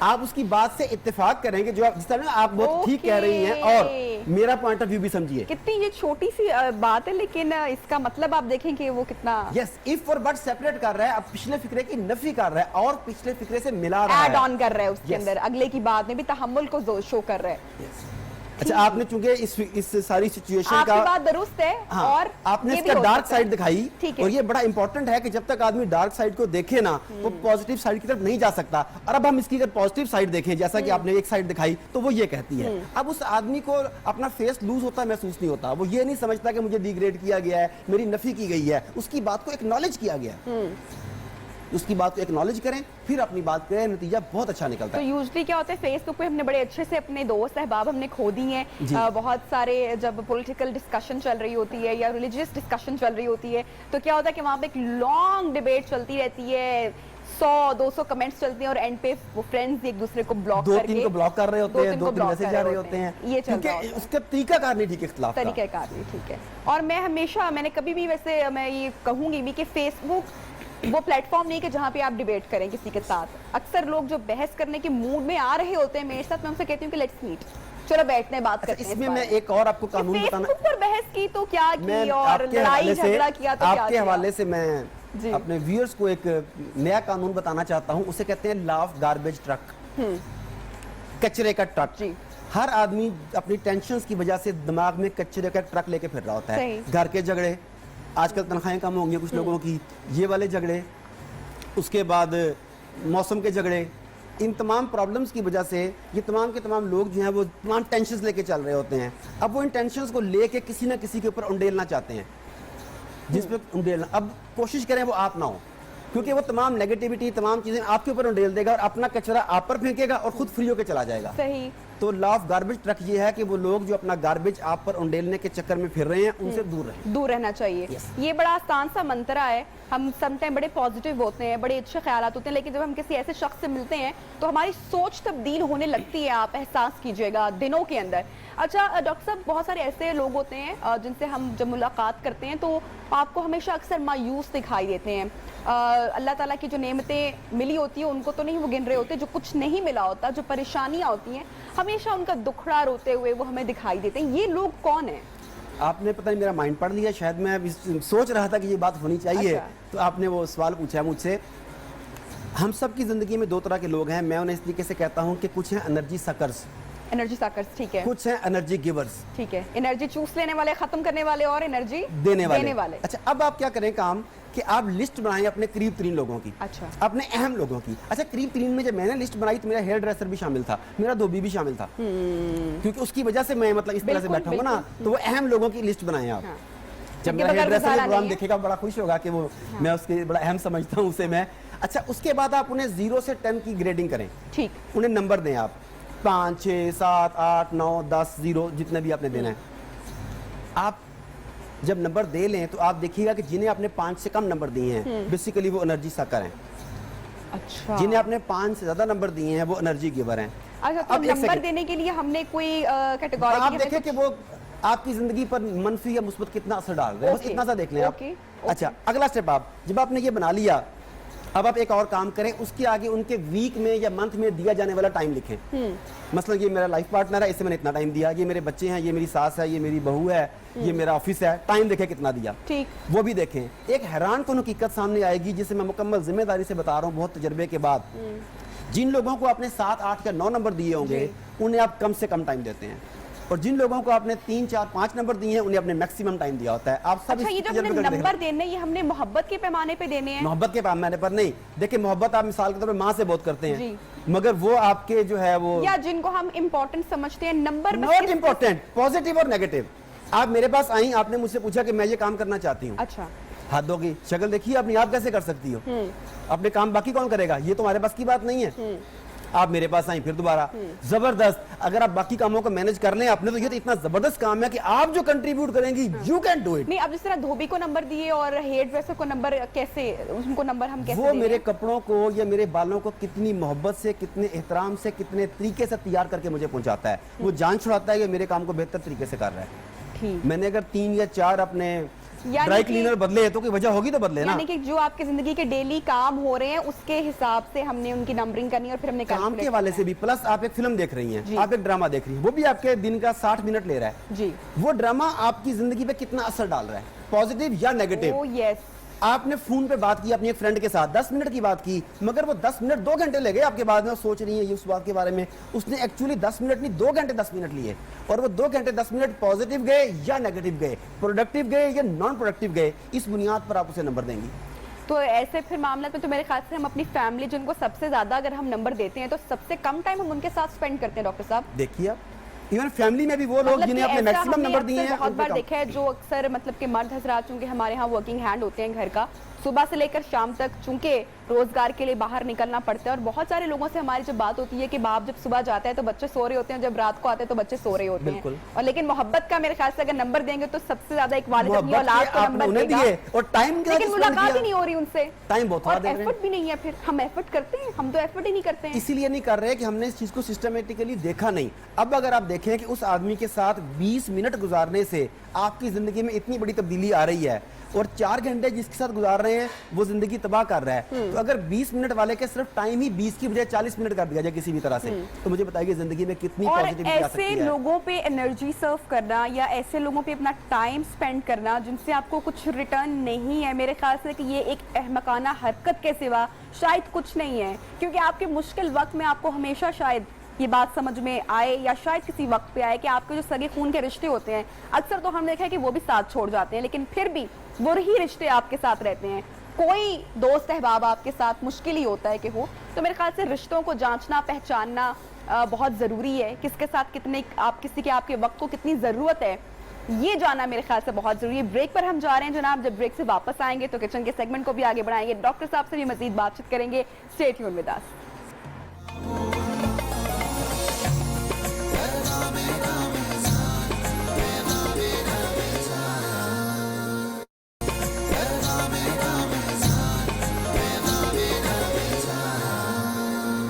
आप उसकी बात से इत्तेफाक करेंगे, जो जिस तरह आप बहुत ठीक कह रही हैं, और मेरा पॉइंट ऑफ व्यू भी समझिए। कितनी ये छोटी सी बात है, लेकिन इसका मतलब आप देखें कि वो कितना यस, इफ और बट सेपरेट कर रहा है, अब पिछले फिक्रे की नफी कर रहा है और पिछले फिक्रे से मिला रहा है, ऐड ऑन कर रहा है उसके Yes. अंदर, अगले की बात में भी तहम्मुल को शो कर रहा है। अच्छा आपने चूंकि इस सारी सिचुएशन आपकी का बात दुरुस्त है, हाँ, और आपने ये भी इसका हो डार्क सकता है। साइड दिखाई, ठीक है। और ये बड़ा इंपॉर्टेंट है कि जब तक आदमी डार्क साइड को देखे ना वो पॉजिटिव साइड की तरफ नहीं जा सकता। और अब हम इसकी अगर पॉजिटिव साइड देखें, जैसा कि आपने एक साइड दिखाई, तो वो ये कहती है, अब उस आदमी को अपना फेस लूज होता महसूस नहीं होता, वो ये नहीं समझता कि मुझे डिग्रेड किया गया है, मेरी नफी की गई है, उसकी बात को एक्नॉलेज किया गया है। उसकी बात को एक्नॉलेज करें, फिर अपनी बात करें, नतीजा बहुत अच्छा निकलता तो है। यूजली क्या होता है, फेसबुक पे हमने बड़े अच्छे से अपने दोस्त अहबाब हमने खो दी हैं। जी। बहुत सारे जब पॉलिटिकल डिस्कशन चल रही होती है या रिलीजियस डिस्कशन चल रही होती है, तो क्या होता है कि वहाँ पे एक लॉन्ग डिबेट चलती रहती है, 100-200 कमेंट्स चलते हैं, और एंड पे वो फ्रेंड्स एक दूसरे को ब्लॉक दो करके तीन को ब्लॉक कर रहे होते हैं, दो तीन मैसेज आ रहे होते हैं, ये चल रहा क्योंकि होता है। उसका तरीकाकार नहीं ठीक है इख्तिलाफ का। तरीक़ेकार नहीं ठीक है। और मैंने कभी भी वैसे मैं ये कहूंगी भी कि फेसबुक वो प्लेटफॉर्म नहीं कि जहाँ पे आप डिबेट करें किसी के साथ। अक्सर लोग जो बहस करने के मूड में आ रहे होते हैं मेरे साथ, मैं उनसे कहती हूँ कि लेट्स मीट, चलो बैठते हैं, बात करते हैं। इसमें मैं एक और आपको कानून बताना, फेसबुक पर बहस की तो क्या मैं की, और आपके लड़ाई हवाले से झगड़ा किया तो क्या आपके किया? हवाले से मैं जी। अपने व्यूअर्स को एक नया कानून बताना चाहता हूँ, उसे कहते हैं लॉ ऑफ गार्बेज ट्रक, कचरे का ट्रक। जी। हर आदमी अपनी टेंशन्स की वजह से दिमाग में कचरे का ट्रक लेके फिर रहा होता है। सही। घर के झगड़े, आजकल तनख्वाहें कम होंगी कुछ लोगों की, ये वाले झगड़े, उसके बाद मौसम के झगड़े, इन तमाम प्रॉब्लम्स की वजह से ये तमाम के तमाम लोग जो हैं वो तमाम टेंशन्स लेके चल रहे होते हैं। अब वो इन टेंशन्स को लेके किसी ना किसी के ऊपर उंडेलना चाहते हैं, जिस पे उंडेलना, अब कोशिश करें वो आप ना हो, क्योंकि वो तमाम नेगेटिविटी, तमाम चीजें आपके ऊपर उंडेल देगा और अपना कचरा आप पर फेंकेगा और खुद फ्री होकर चला जाएगा। सही। तो लॉ ऑफ गार्बेज ट्रक ये है कि वो लोग जो अपना गार्बेज आप पर उंडेलने के चक्कर में फिर रहे हैं, उनसे दूर रहें। दूर रहना चाहिए। Yes. ये बड़ा आसान सा मंत्रा है। हम समटाइम बड़े पॉजिटिव होते हैं, बड़े अच्छे ख्यालात होते हैं, लेकिन जब हम किसी ऐसे शख्स से मिलते हैं तो हमारी सोच तब्दील होने लगती है। आप एहसास कीजिएगा दिनों के अंदर। अच्छा डॉक्टर साहब, बहुत सारे ऐसे लोग होते हैं जिनसे हम जब मुलाकात करते हैं तो आपको हमेशा अक्सर मायूस दिखाई देते हैं। अल्लाह ताला की जो नेमतें मिली होती है उनको तो नहीं वो गिन रहे होते, जो कुछ नहीं मिला होता, जो परेशानियां होती हैं, हमेशा उनका दुखड़ा रोते हुए वो हमें दिखाई देते हैं। ये लोग कौन है? आपने पता नहीं मेरा माइंड पढ़ लिया, शायद मैं अभी सोच रहा था कि ये बात होनी चाहिए। अच्छा। तो आपने वो सवाल पूछा है मुझसे। हम सब की जिंदगी में दो तरह के लोग हैं, मैं उन्हें इस तरीके से कहता हूँ कि कुछ हैं एनर्जी सकर्स, एनर्जी साकर्स, ठीक है, कुछ हैं एनर्जी गिवर्स, ठीक है। एनर्जी चूस लेने वाले, खत्म करने वाले, और एनर्जी देने वाले। अच्छा अब आप क्या करें काम कि आप लिस्ट बनाएं अपने करीब 3 लोगों की, अच्छा। अपने अहम लोगों की। अच्छा करीब 3 में जब मैंने लिस्ट बनाई तो मेरा हेयर ड्रेसर भी शामिल था, मेरा धोबी भी शामिल था, क्योंकि उसकी वजह से मैं मतलब इस तरह से बिल्कुल, बैठा हूँ ना, तो वो अहम लोगों की लिस्ट बनाएं आप। हाँ। जब उनके मेरा बगैर हेयर ड्रेसर गुजारा प्रोग्राम नहीं है। देखेगा बड़ा खुश होगा कि वो मैं उसके बड़ा अहम समझता हूँ उसे मैं। अच्छा उसके बाद आप उन्हें 0 से 10 की ग्रेडिंग करें, ठीक। उन्हें नंबर दें आप, 5, 6, 7, 8, 9, 10, 0 जितने भी आपने देना है। आप जब नंबर दे लें तो आप देखिएगा कि जिन्हें आपने 5 से कम नंबर दिए हैं बेसिकली वो एनर्जी सकर हैं, अच्छा। जिन्हें आपने 5 से ज्यादा नंबर दिए हैं वो एनर्जी गिवर हैं। अच्छा, तो अब एक नंबर सेकंड। देने के लिए हमने कोई कैटेगरी आप देखें कि वो आपकी जिंदगी पर मंफी या मुस्बत कितना असर डाल रहे हैं, बस ओके, इतना सा देख लें आप। ओके, अच्छा अगला स्टेप, आप जब आपने ये बना लिया, अब आप एक और काम करें, उसके आगे उनके वीक में या मंथ में दिया जाने वाला टाइम लिखें। मसलन ये मेरा लाइफ पार्टनर है, इससे मैंने इतना टाइम दिया, ये मेरे बच्चे हैं, ये मेरी सास है, ये मेरी बहू है, ये मेरा ऑफिस है, टाइम देखें कितना दिया, ठीक। वो भी देखें। एक हैरान कौन हकीकत सामने आएगी जिसे मैं मुकम्मल जिम्मेदारी से बता रहा हूँ, बहुत तजर्बे के बाद। जिन लोगों को आपने 7, 8 या 9 नंबर दिए होंगे उन्हें आप कम से कम टाइम देते हैं, और जिन लोगों को आपने 3, 4, 5 नंबर दिए हैं उन्हें आपने मैक्सिमम टाइम दिया होता है। आप सब अच्छा, ये इस जो तजर्बे हमने करके देख नंबर देने, ये हमने मोहब्बत के पैमाने पे देने हैं? मोहब्बत के पैमाने पर नहीं। देखिए मोहब्बत आप मिसाल के तौर पर माँ से बहुत करते हैं, जी। मगर वो आपके जो है वो या जिनको हम इम्पोर्टेंट समझते हैं, नंबर बस नॉट किस- इम्पोर्टेंट, पॉजिटिव और नेगेटिव। आप मेरे पास आई, आपने मुझसे पूछा कि मैं ये काम करना चाहती हूँ, अच्छा, हाथों की शक्ल देखिए अपनी, आप कैसे कर सकती हो? अपने काम बाकी कौन करेगा? ये तो हमारे पास की बात नहीं है। आप मेरे पास आई फिर दोबारा, जबरदस्त। अगर आप बाकी कामों को मैनेज कर लें अपने, तो ये तो इतना जबरदस्त काम है कि आप जो कंट्रीब्यूट करेंगी, यू कैन डू इट। नहीं, अब जिस तरह धोबी को नंबर दिए और हेयर ड्रेसर को नंबर, कैसे उनको नंबर हम कैसे वो दे मेरे रहे हैं? कपड़ों को या मेरे बालों को कितनी मोहब्बत से, कितने एहतराम से, कितने तरीके से तैयार करके मुझे पहुंचाता है। वो जान छुड़ाता है कि मेरे काम को बेहतर तरीके से कर रहा है। ठीक, मैंने अगर 3 या 4 अपने यानी ड्राई कि- क्लीनर बदले तो कोई वजह होगी तो बदले ना। यानी कि जो आपकी जिंदगी के डेली काम हो रहे हैं उसके हिसाब से हमने उनकी नंबरिंग करनी है और फिर हमने काम के calculate हवाले करना से भी, प्लस आप एक फिल्म देख रही जी। हैं, आप एक ड्रामा देख रही हैं, वो भी आपके दिन का 60 मिनट ले रहा है। है। जी, वो ड्रामा आपकी जिंदगी पे कितना असर डाल रहा है, पॉजिटिव या नेगेटिव? ओ यस। आपने फोन पे बात की अपनी एक फ्रेंड के साथ, 10 मिनट की बात की, मगर वो 10 मिनट 2 घंटे लगे आपके बाद में, वो सोच रही है उस बात के बारे में। उसने एक्चुअली 10 मिनट नहीं, 2 घंटे 10 मिनट लिए, और वो 2 घंटे 10 मिनट पॉजिटिव गए या नेगेटिव गए, प्रोडक्टिव गए या नॉन प्रोडक्टिव गए, इस बुनियाद पर आप उसे नंबर देंगी। तो ऐसे फिर मामला में तो मेरे ख्याल से हम अपनी फैमिली, जिनको सबसे ज्यादा अगर हम नंबर देते हैं तो सबसे कम टाइम हम उनके साथ स्पेंड करते हैं डॉक्टर साहब। देखिए आप, इवन फैमिली में भी वो लोग मतलब जिन्हें कि अपने ऐसा मैक्सिमम हमने नंबर दिए अक्सर हैं, बहुत उन पे बार कम। देखा है, जो अक्सर मतलब कि मर्द हजरात, चूंकि हमारे यहाँ वर्किंग हैंड होते हैं घर का, सुबह से लेकर शाम तक चूंकि रोजगार के लिए बाहर निकलना पड़ता है, और बहुत सारे लोगों से हमारी जब बात होती है कि बाप जब सुबह जाता है तो बच्चे सो रहे होते हैं, जब रात को आते हैं तो बच्चे सो रहे होते बिल्कुल। हैं। और लेकिन मोहब्बत का मेरे ख्याल से अगर नंबर देंगे तो सबसे ज्यादा एक वालिद अपनी मोहब्बत औलाद के को आपने नंबर उन्हें देगा, दिए और टाइम के लेकिन साथ मुलाकात spend ही किया। नहीं हो रही उनसे, टाइम बहुत थोड़ा और दे रहे हैं। एफर्ट भी नहीं है। फिर हम एफर्ट करते हैं, हम तो एफर्ट ही नहीं करते हैं। इसीलिए नहीं कर रहे कि हमने इस चीज को सिस्टमेटिकली देखा नहीं। अब अगर आप देखें कि उस आदमी के साथ 20 मिनट गुजारने से आपकी जिंदगी में इतनी बड़ी तब्दीली आ रही है, और 4 घंटे जिसके साथ गुजार रहे हैं वो जिंदगी तबाह कर रहा है, तो अगर 20 मिनट वाले के सिर्फ टाइम ही 20 की बजाय 40 मिनट कर दिया जाए किसी भी तरह से, तो मुझे बताइए जिंदगी में कितनी और पॉजिटिविटी आ सकती ऐसे है। लोगों पे एनर्जी सर्व करना या ऐसे लोगों पे अपना टाइम स्पेंड करना जिनसे आपको कुछ रिटर्न नहीं है, मेरे ख्याल से कि ये एक अहमकाना हरकत के सिवा शायद कुछ नहीं है। क्योंकि आपके मुश्किल वक्त में आपको हमेशा शायद ये बात समझ में आए, या शायद किसी वक्त पे आए कि आपके जो सगे खून के रिश्ते होते हैं, अक्सर तो हमने देखा है कि वो भी साथ छोड़ जाते हैं, लेकिन फिर भी वो ही रिश्ते आपके साथ रहते हैं। कोई दोस्त अहबाब आपके साथ मुश्किल ही होता है कि हो। तो मेरे ख्याल से रिश्तों को जांचना, पहचानना बहुत ज़रूरी है। किसके साथ कितने आप, किसी के आपके वक्त को कितनी ज़रूरत है, ये जानना मेरे ख्याल से बहुत जरूरी है। ब्रेक पर हम जा रहे हैं जनाब। जब ब्रेक से वापस आएंगे तो किचन के सेगमेंट को भी आगे बढ़ाएंगे, डॉक्टर साहब से भी मजीद बातचीत करेंगे। Stay tuned with us.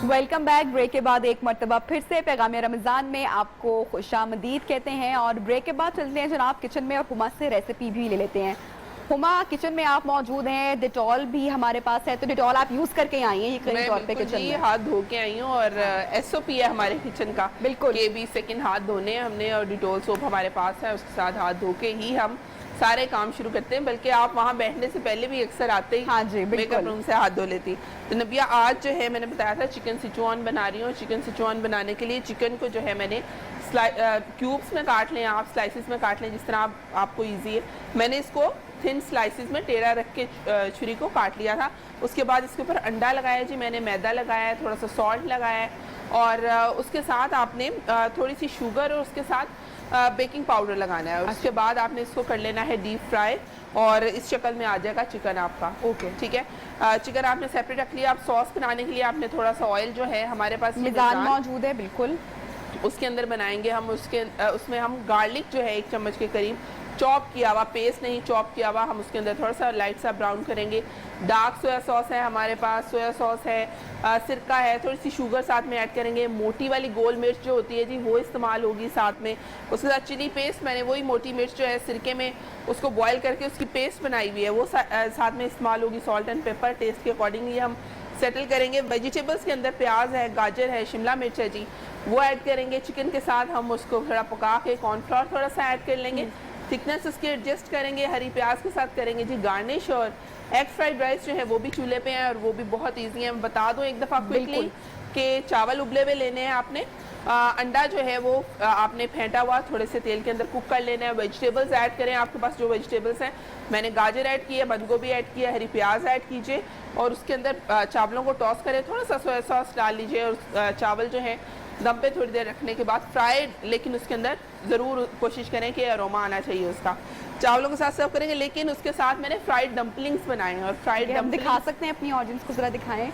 Welcome back. Break के बाद एक मरतबा फिर से पैगाम रमज़ान में आपको खुशामदीद कहते हैं, और ब्रेक के बाद चलते हैं जनाब किचन में और हुमा से रेसिपी भी ले लेते हैं। हुमा, किचन में आप मौजूद हैं, डिटॉल भी हमारे पास है, तो डिटॉल आप यूज करके आई हैं यकीनी मैं तौर पे बिल्कुल किचन जी में? हाथ धो के आई हूँ, और एसओपी है हमारे किचन का बिल्कुल। कि 20 सेकंड हाथ धोने हैं हमने, और डिटॉल सोप हमारे पास है, उसके साथ हाथ धो के ही हम सारे काम शुरू करते हैं। बल्कि आप वहाँ बैठने से पहले भी अक्सर आते ही हाँ जी, बिल्कुल। मेकअप रूम से हाथ धो लेती। तो नबिया, आज जो है मैंने बताया था चिकन सिचुआन बना रही हूँ। चिकन सिचुआन बनाने के लिए चिकन को जो है मैंने क्यूब्स में काट लें, आप स्लाइसिस में काट लें, जिस तरह आपको ईजी है। मैंने इसको थिन स्लाइसिस में टेढ़ा रख के छुरी को काट लिया था। उसके बाद इसके ऊपर अंडा लगाया जी, मैंने मैदा लगाया है, थोड़ा सा सॉल्ट लगाया है, और उसके साथ आपने थोड़ी सी शुगर और उसके साथ बेकिंग पाउडर लगाना है। और उसके बाद आपने इसको कर लेना है डीप फ्राई, और इस शक्ल में आ जाएगा चिकन आपका। ओके, ठीक है। चिकन आपने सेपरेट रख लिया। आप सॉस बनाने के लिए आपने थोड़ा सा ऑयल जो है हमारे पास मिजान मौजूद है, बिल्कुल। उसके अंदर बनाएंगे हम। उसमें हम गार्लिक जो है 1 चम्मच के करीब चॉप किया हुआ, पेस्ट नहीं चॉप किया हुआ, हम उसके अंदर थोड़ा सा लाइट सा ब्राउन करेंगे। डार्क सोया सॉस है हमारे पास, सोया सॉस है, सिरका है, थोड़ी सी शुगर साथ में ऐड करेंगे। मोटी वाली गोल मिर्च जो होती है जी वो इस्तेमाल होगी साथ में। उसके साथ चिली पेस्ट, मैंने वही मोटी मिर्च जो है सिरके में उसको बॉयल करके उसकी पेस्ट बनाई हुई है, वो साथ में इस्तेमाल होगी। सॉल्ट एंड पेपर टेस्ट के अकॉर्डिंगली हम सेटल करेंगे। वेजिटेबल्स के अंदर प्याज है, गाजर है, शिमला मिर्च है जी, वो ऐड करेंगे। चिकन के साथ हम उसको थोड़ा पका के कॉर्नफ्लोर थोड़ा सा ऐड कर लेंगे, थिकनेस उसकी एडजस्ट करेंगे। हरी प्याज के साथ करेंगे जी गार्निश। और एग फ्राइड राइस जो है वो भी चूल्हे पे है, और वो भी बहुत इजी है। मैं बता दूं एक दफ़ा क्विकली कि चावल उबले हुए लेने हैं आपने। अंडा जो है वो आपने फेंटा हुआ थोड़े से तेल के अंदर कुक कर लेना है। वेजिटेबल्स ऐड करें, आपके पास जो वेजिटेबल्स हैं। मैंने गाजर ऐड की है, बंद गोभी ऐड किया, हरी प्याज ऐड कीजिए, और उसके अंदर चावलों को टॉस करें, थोड़ा सा सोया सॉस डाल लीजिए, और चावल जो है दम पे थोड़ी देर रखने के बाद फ्राइड, लेकिन उसके अंदर ज़रूर कोशिश करें कि अरोमा आना चाहिए उसका। चावलों के साथ सर्व करेंगे, लेकिन उसके साथ मैंने फ्राइड डम्पलिंग्स बनाए हैं। और फ्राइड हम दिखा डम्पलिंग्स सकते हैं अपनी ऑडियंस को, जरा दिखाएं।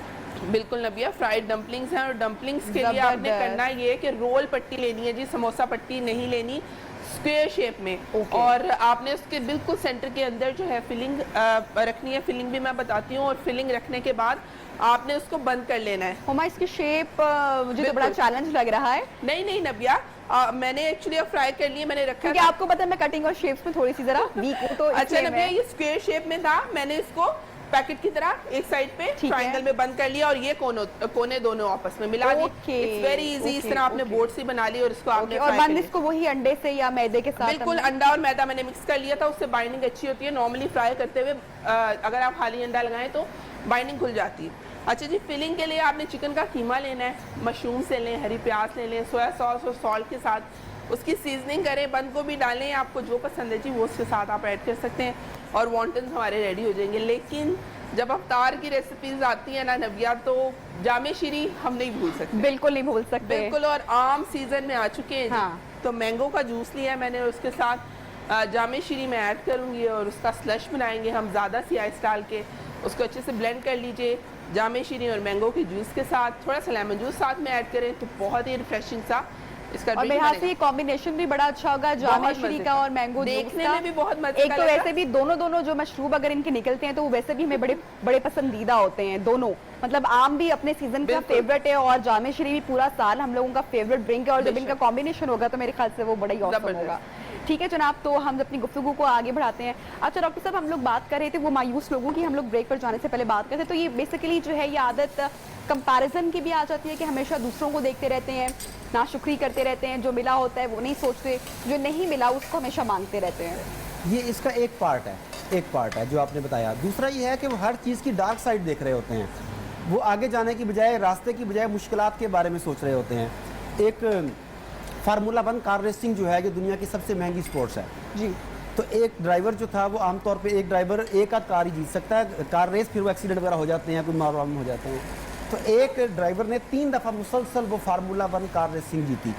बिल्कुल नबिया, फ्राइड डम्पलिंग्स हैं। और डम्पलिंग्स के लिए आपने जबरदस्त। करना ये है कि रोल पट्टी लेनी है जी, समोसा पट्टी नहीं लेनी, स्क्वायर शेप में। Okay. और आपने उसके बिल्कुल सेंटर के अंदर जो है फिलिंग रखनी है। फिलिंग भी मैं बताती हूँ। और फिलिंग रखने के बाद आपने उसको बंद कर लेना है। हुमा, इसकी शेप मुझे तो बड़ा बिल्कुल। चैलेंज लग रहा है, नहीं नहीं नबिया, मैंने एक्चुअली अब फ्राई कर लिए, मैंने रखा क्योंकि था। आपको पता है मैं कटिंग और शेप्स में थोड़ी सी जरा वीक हूँ, तो अच्छा इसलिए नबिया, मैं- ये स्क्वायर शेप में था, मैंने इसको पैकेट की तरह एक साइड पे ठीक है। ट्रायंगल में बंद कर लिया और ये कोने दोनों आपस में मिला दिए। Okay, it's very easy. इस okay, तरह आपने okay. बोर्ड सी बना ली और इसको आपने और फ्राई कर बंद लिया। इसको वही अंडे से या मैदे के साथ बिल्कुल, हमने- अंडा और मैदा मैंने मिक्स कर लिया था, उससे बाइंडिंग अच्छी होती है। नॉर्मली फ्राई करते हुए अगर आप खाली अंडा लगाएं तो बाइंडिंग खुल जाती है। अच्छा जी, फिलिंग के लिए आपने चिकन का कीमा लेना है, मशरूम से लें, हरी प्याज ले लें, सोया सॉस और सॉल्ट के साथ उसकी सीजनिंग करें, बंद गोभी डालें, आपको जो पसंद है जी वो उसके साथ आप ऐड कर सकते हैं और वॉन्टन्स हमारे रेडी हो जाएंगे। लेकिन जब अफ्तार की रेसिपीज आती है ना नबिया, तो जामे शीरी हम नहीं भूल सकते। बिल्कुल नहीं भूल सकते। बिल्कुल, और आम सीजन में आ चुके हैं जी। हाँ। तो मैंगो का जूस लिया है मैंने और उसके साथ जामे शीरी में ऐड करूंगी और उसका स्लश बनाएंगे हम ज़्यादा सी आइस डाल के। उसको अच्छे से ब्लेंड कर लीजिए जामे शीरी और मैंगो के जूस के साथ। थोड़ा सा लेमन जूस साथ में ऐड करें तो बहुत ही रिफ्रेशिंग सा इसका और ड्रिंक मेरे हाथ से बनेगा। ये कॉम्बिनेशन भी बड़ा अच्छा होगा, जामे बहुत शीरी मजे का का। और मैंगो जूस देखने का। में भी बहुत मजे एक का तो लगा। वैसे भी दोनों जो मशरूब अगर इनके निकलते हैं तो वो वैसे भी हमें बड़े बड़े पसंदीदा होते हैं दोनों। मतलब आम भी अपने सीजन का बिल्कुल। फेवरेट है और जामे शीरी भी पूरा साल हम लोगों का फेवरेट ड्रिंक है, और जब बेशक। इनका कॉम्बिनेशन होगा तो मेरे ख्याल से वो बड़ा ही औसम जबरदस्त। होगा। ठीक है जनाब, तो हम अपनी गुफ्तगू को आगे बढ़ाते हैं। अच्छा डॉक्टर साहब, हम लोग बात कर रहे थे वो मायूस लोगों की, हम लोग ब्रेक पर जाने से पहले बात करते, तो ये बेसिकली जो है ये आदत कंपैरिजन की भी आ जाती है कि हमेशा दूसरों को देखते रहते हैं, नाशुक्री करते रहते हैं, जो मिला होता है वो नहीं सोचते, जो नहीं मिला उसको हमेशा मांगते रहते हैं। ये इसका एक पार्ट है जो आपने बताया। दूसरा ये है कि वो हर चीज़ की डार्क साइड देख रहे होते हैं। वो आगे जाने की बजाय, रास्ते की बजाय मुश्किलात के बारे में सोच रहे होते हैं। एक फार्मूला 1 कार रेसिंग जो है, जो दुनिया की सबसे महंगी स्पोर्ट्स है जी। तो एक ड्राइवर जो था वो आमतौर पे एक ड्राइवर एक आध कार ही जीत सकता है, कार रेस, फिर वो एक्सीडेंट वगैरह हो जाते हैं, कोई प्रॉब्लम हो जाते हैं। तो एक ड्राइवर ने 3 दफ़ा मुसलसल वो फार्मूला 1 कार रेसिंग जीती।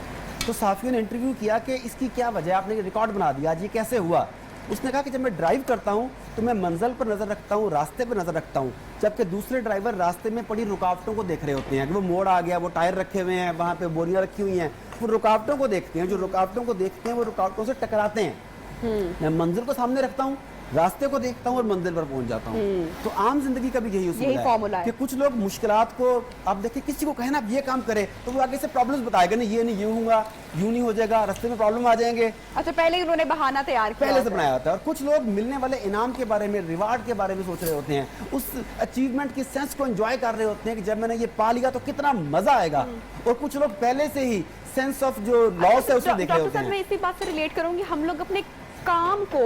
तो साफियों ने इंटरव्यू किया कि इसकी क्या वजह, आपने रिकॉर्ड बना दिया, आज ये कैसे हुआ। उसने कहा कि जब मैं ड्राइव करता हूँ तो मैं मंजिल पर नज़र रखता हूँ, रास्ते पर नज़र रखता हूँ, जबकि दूसरे ड्राइवर रास्ते में पड़ी रुकावटों को देख रहे होते हैं कि वो मोड़ आ गया, वो टायर रखे हुए हैं, वहाँ पे बोरियां रखी हुई हैं, वो रुकावटों को देखते हैं। जो रुकावटों को देखते हैं वो रुकावटों से टकराते हैं। मैं मंजिल को सामने रखता हूँ, रास्ते को देखता हूँ और मंजिल पर पहुंच जाता हूँ। तो आम जिंदगी का भी यही उसूल फॉर्मूला है कि कुछ लोग मुश्किलात को, आप देखिए किसी को कहना आप ये काम करें तो वो आगे से प्रॉब्लम्स बताएगा, नहीं ये नहीं ये होगा, यूं नहीं हो जाएगा, रास्ते में प्रॉब्लम आ जाएंगे। अच्छा, पहले उन्होंने बहाना तैयार किया पहले से होता है। बनाया होता है। और कुछ लोग मिलने वाले इनाम के बारे में, रिवार्ड के बारे में सोच रहे होते हैं, उस अचीवमेंट की सेंस को एंजॉय कर रहे होते हैं कि जब मैंने ये पा लिया तो कितना मजा आएगा। और कुछ लोग पहले से ही सेंस ऑफ जो लॉस है उसे देख रहे डॉक्टर होते साहब, मैं हैं। इसी बात से रिलेट करूंगी, हम लोग अपने काम को,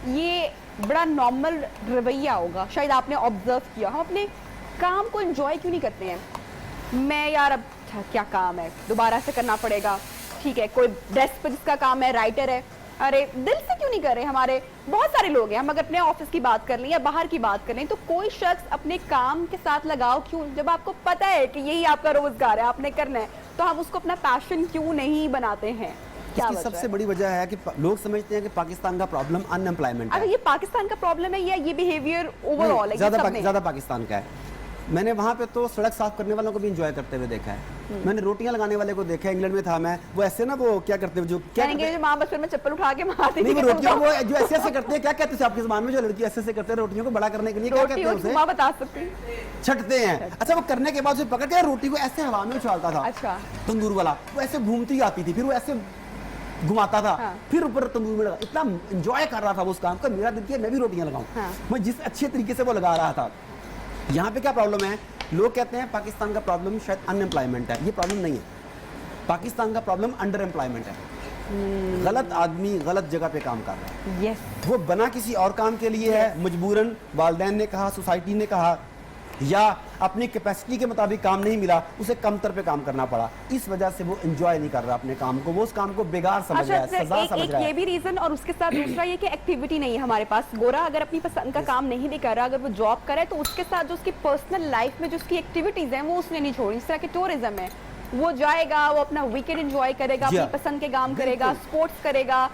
ये बड़ा नॉर्मल रवैया होगा, शायद आपने ऑब्जर्व किया, हम अपने काम को एंजॉय क्यों नहीं करते हैं। मैं यार अब क्या काम है, दोबारा से करना पड़ेगा, ठीक है। कोई डेस्क पर जिसका काम है, राइटर है, अरे दिल से क्यों नहीं कर रहे। हमारे बहुत सारे लोग हैं, हम अगर अपने ऑफिस की बात कर लें या बाहर की बात कर लें, तो कोई शख्स अपने काम के साथ लगाव क्यों, जब आपको पता है कि यही आपका रोजगार है, आपने करना है, तो हम उसको अपना पैशन क्यों नहीं बनाते हैं। क्या इसकी वजह सबसे है? बड़ी वजह है कि लोग समझते हैं कि पाकिस्तान का प्रॉब्लम अनएम्प्लॉयमेंट अगर है। ये पाकिस्तान का प्रॉब्लम है या ये बिहेवियर ओवरऑल है, ये सब में? ज्यादा पाकिस्तान का है। मैंने वहाँ पे तो सड़क साफ करने वालों को भी एंजॉय करते हुए देखा है। मैंने रोटियां लगाने वाले को देखा है, इंग्लैंड में था मैं, वो ऐसे ना वो क्या करते हुए, जो क्या कहेंगे करते जो माँ बचपन में चप्पल उठा के मारती नहीं, थी, वो रोटियों को जो ऐसे ऐसे करते हैं, क्या कहते हैं आपके ज़बान में, जो लड़की ऐसे ऐसे करते हैं रोटियों को बड़ा करने के लिए, क्या कहते हैं उसे, माँ बता सकती। छटते हैं। अच्छा, वो करने के बाद उसे पकड़ के रोटी को ऐसे हवा में उछालता था, अच्छा। तंदूर वाला, वो ऐसे घूमती आती थी, फिर वो ऐसे घुमाता था, हाँ। फिर ऊपर तंदूर में लगा, इतना एंजॉय कर रहा था वो उस काम का। मेरा दिल किया मैं भी रोटियां लगाऊं। हाँ। मैं जिस अच्छे तरीके से वो लगा रहा था। यहाँ पे क्या प्रॉब्लम है, लोग कहते हैं पाकिस्तान का प्रॉब्लम शायद अनएम्प्लॉयमेंट है, ये प्रॉब्लम नहीं है। पाकिस्तान का प्रॉब्लम अंडर एम्प्लॉयमेंट है। गलत आदमी गलत जगह पे काम कर रहा है। यस, वो बना किसी और काम के लिए है, मजबूरन वालिदैन ने कहा, सोसाइटी ने कहा, या अपनी कैपेसिटी के मुताबिक काम नहीं मिला, उसे कमतर पे काम करना पड़ा, इस वजह से वो एंजॉय नहीं कर रहा अपने काम को, वो उस काम को बेकार समझ रहा है, सजा समझ एक रहा ये है। भी रीजन, और उसके साथ दूसरा ये कि एक्टिविटी नहीं है हमारे पास। गोरा अगर अपनी पसंद का काम नहीं भी कर रहा, अगर वो जॉब करे, तो उसके साथ जो उसकी पर्सनल लाइफ में जो उसकी एक्टिविटीज हैं वो उसने नहीं छोड़ी। इस तरह के टूरिज्म है, वो जाएगा, वो अपना वीकेंड एंजॉय करेगा, जी अपनी हाँ। पसंद के काम करेगा, स्पोर्ट्स करेगा,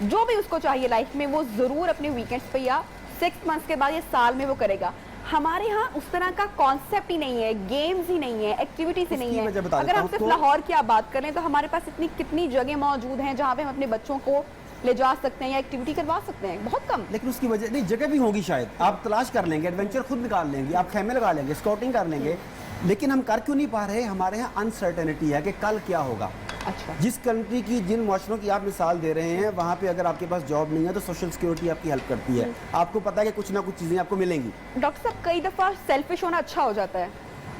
जो भी उसको चाहिए लाइफ में वो जरूर अपने वीकेंड्स पे या 6 मंथ्स के बाद या साल में वो करेगा। हमारे यहाँ उस तरह का कॉन्सेप्ट ही नहीं है, गेम्स ही नहीं है, एक्टिविटीज ही नहीं है। अगर हम सिर्फ लाहौर की आप बात करें तो हमारे पास इतनी कितनी जगह मौजूद हैं जहाँ पे हम अपने बच्चों को ले जा सकते हैं या एक्टिविटी करवा सकते हैं, बहुत कम। लेकिन उसकी वजह नहीं, जगह भी होगी शायद, आप तलाश कर लेंगे, एडवेंचर खुद निकाल लेंगे, आप खेमे लगा लेंगे, स्काउटिंग कर लेंगे, लेकिन हम कर क्यों नहीं पा रहे? हमारे यहाँ अनसर्टेनिटी है कि कल क्या होगा। अच्छा, जिस कंट्री की, जिन माशरों की आप मिसाल दे रहे हैं, वहाँ पे अगर आपके पास जॉब नहीं है तो सोशल सिक्योरिटी आपकी हेल्प करती है, आपको पता है कि कुछ ना कुछ चीज़ें आपको मिलेंगी। डॉक्टर साहब कई दफ़ा सेल्फिश होना अच्छा हो जाता है,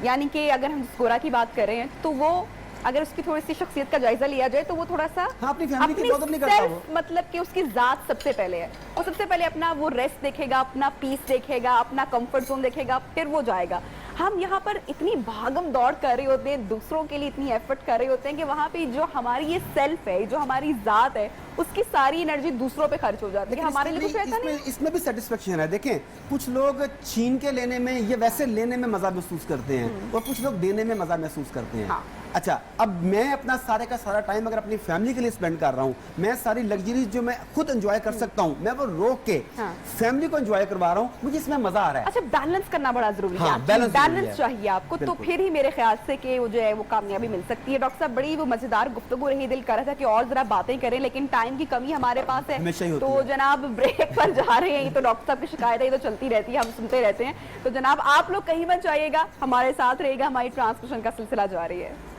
यानी कि अगर हम गोरा की बात कर रहे हैं तो वो अगर उसकी थोड़ी सी शख्सियत का जायजा लिया जाए तो वो थोड़ा सा अपनी फैमिली की कदर नहीं करता वो। मतलब कि उसकी जात सबसे पहले है, और सबसे पहले अपना वो रेस्ट देखेगा, अपना पीस देखेगा, अपना कंफर्ट जोन देखेगा, फिर वो जाएगा। हम यहाँ पर इतनी भागम दौड़ कर रहे होते हैं, दूसरों के लिए इतनी एफर्ट कर रहे होते हैं कि वहाँ पे जो हमारी ये सेल्फ है, जो हमारी जात है, उसकी सारी एनर्जी दूसरों पे खर्च हो जाती है। हमारे लिए कुछ रहता नहीं। इसमें भी सेटिस्फेक्शन है। देखें, कुछ लोग छीन के लेने में, ये वैसे लेने में मजा महसूस करते हैं और कुछ लोग देने में मजा महसूस करते हैं। हाँ। अच्छा, अब मैं अपना सारे का सारा टाइम अगर अपनी फैमिली के लिए स्पेंड कर रहा हूँ, मैं सारी लग्जरीज जो मैं खुद एंजॉय कर सकता हूँ, मैं वो रोक के फैमिली को एंजॉय करवा रहा हूँ, मुझे इसमें मजा आ रहा है। अच्छा, बैलेंस करना बड़ा जरूरी है। हाँ, बैलेंस चाहिए आपको, तो फिर ही मेरे ख्याल से कि वो जो है वो कामयाबी मिल सकती है। डॉक्टर साहब, बड़ी वो मजेदार गुफ्तगू रही, दिल कर रहा था कि और जरा बातें करें, लेकिन टाइम की कमी हमारे पास है, तो जनाब ब्रेक पर जा रहे हैं। ये तो डॉक्टर साहब की शिकायत है, ये तो चलती रहती है, हम सुनते रहते हैं। तो जनाब आप लोग कहीं मत जाइएगा, हमारे साथ रहेगा, हमारी ट्रांसमिशन का सिलसिला जारी है।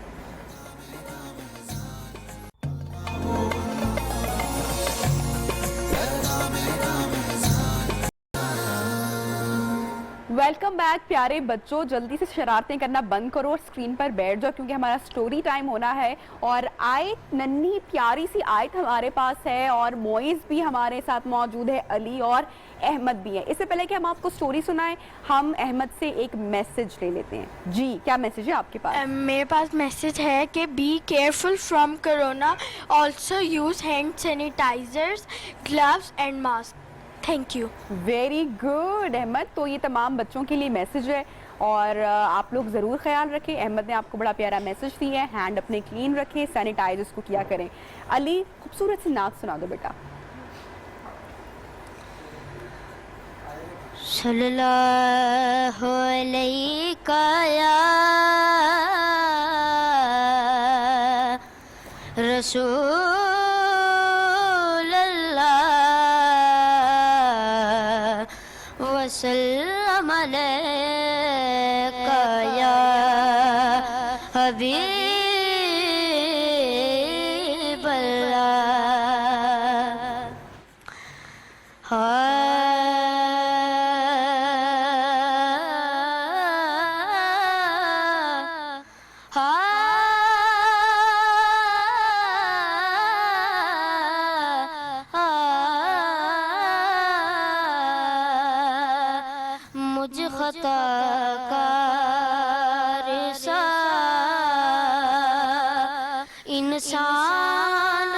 वेलकम बैक प्यारे बच्चों, जल्दी से शरारतें करना बंद करो और स्क्रीन पर बैठ जाओ, क्योंकि हमारा स्टोरी टाइम होना है। और आयत, नन्ही प्यारी सी आयत हमारे पास है, और मोइज भी हमारे साथ मौजूद है, अली और अहमद भी है। इससे पहले कि हम आपको स्टोरी सुनाएं, हम अहमद से एक मैसेज ले लेते हैं। जी, क्या मैसेज है आपके पास? मेरे पास मैसेज है कि be careful from corona, also use hand sanitisers, gloves and mask. Thank you. Very good Ahmed. तो ये तमाम बच्चों के लिए मैसेज है और आप लोग ज़रूर ख्याल रखें। अहमद ने आपको बड़ा प्यारा मैसेज दिया है, हैंड अपने क्लीन रखें, सैनिटाइजर्स को किया करें। अली, खूबसूरत सी नात सुना दो बेटा। सल्लल्लाहु अलैहि या रसूल अल्लाह वसल्लम अलैका या हबीब अल्लाह। मुझ खताकार सा इंसान